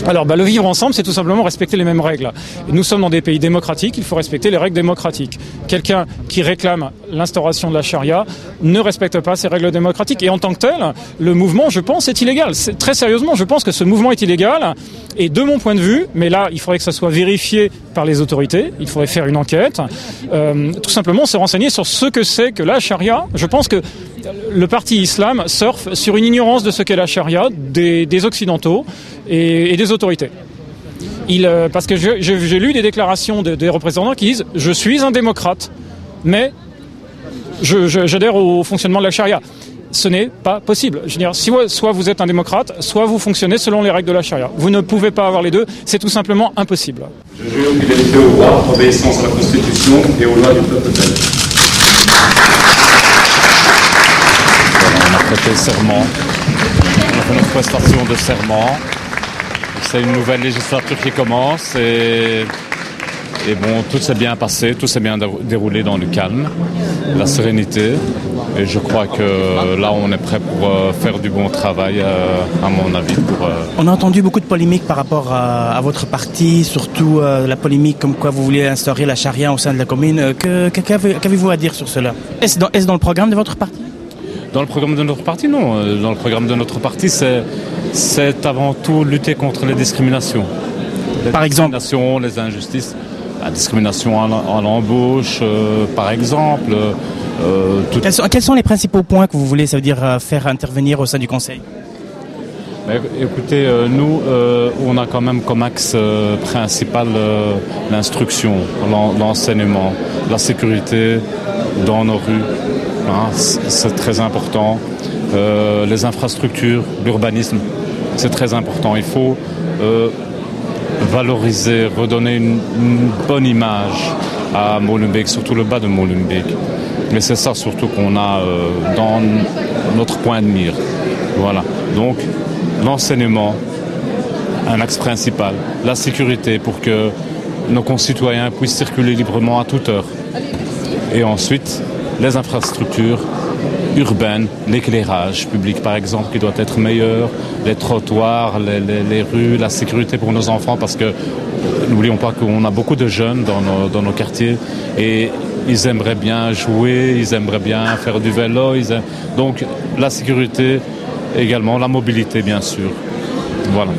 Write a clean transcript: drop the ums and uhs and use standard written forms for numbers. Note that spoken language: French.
Alors, le vivre ensemble, c'est tout simplement respecter les mêmes règles. Et nous sommes dans des pays démocratiques, il faut respecter les règles démocratiques. Quelqu'un qui réclame l'instauration de la charia ne respecte pas ces règles démocratiques. Et en tant que tel, le mouvement, je pense, est illégal. Très sérieusement, je pense que ce mouvement est illégal. Et de mon point de vue, mais là, il faudrait que ça soit vérifié par les autorités, il faudrait faire une enquête, tout simplement se renseigner sur ce que c'est que la charia. Je pense que le parti islam surfe sur une ignorance de ce qu'est la charia des occidentaux et des autorités. Parce que j'ai lu des déclarations des représentants qui disent « Je suis un démocrate, mais j'adhère au fonctionnement de la charia ». Ce n'est pas possible. Je veux dire, soit vous êtes un démocrate, soit vous fonctionnez selon les règles de la charia. Vous ne pouvez pas avoir les deux, c'est tout simplement impossible. Je jure fidélité au roi, obéissance à la Constitution et aux lois du peuple belge. On a prêté serment, on a fait notre prestation de serment. C'est une nouvelle législature qui commence et bon, tout s'est bien passé, tout s'est bien déroulé dans le calme, la sérénité. Et je crois que là, on est prêt pour faire du bon travail, à mon avis. On a entendu beaucoup de polémiques par rapport à votre parti, surtout la polémique comme quoi vous voulez instaurer la charia au sein de la commune. Qu'avez-vous à dire sur cela? Est-ce dans le programme de votre parti? Dans le programme de notre parti, non. Dans le programme de notre parti, c'est avant tout lutter contre les discriminations. Par exemple, les injustices. La discrimination à l'embauche, par exemple. Quels sont les principaux points que vous voulez, ça veut dire, faire intervenir au sein du Conseil? Écoutez, nous, on a quand même comme axe principal l'instruction, l'enseignement, la sécurité dans nos rues. Hein, c'est très important. Les infrastructures, l'urbanisme, c'est très important. Il faut valoriser, redonner une bonne image à Molenbeek, surtout le bas de Molenbeek. Mais c'est ça surtout qu'on a dans notre point de mire. Voilà. Donc, l'enseignement, un axe principal. La sécurité pour que nos concitoyens puissent circuler librement à toute heure. Et ensuite, les infrastructures urbaines, l'éclairage public par exemple qui doit être meilleur, les trottoirs, les rues, la sécurité pour nos enfants parce que n'oublions pas qu'on a beaucoup de jeunes dans nos quartiers et ils aimeraient bien jouer, ils aimeraient bien faire du vélo, donc la sécurité également, la mobilité bien sûr. Voilà.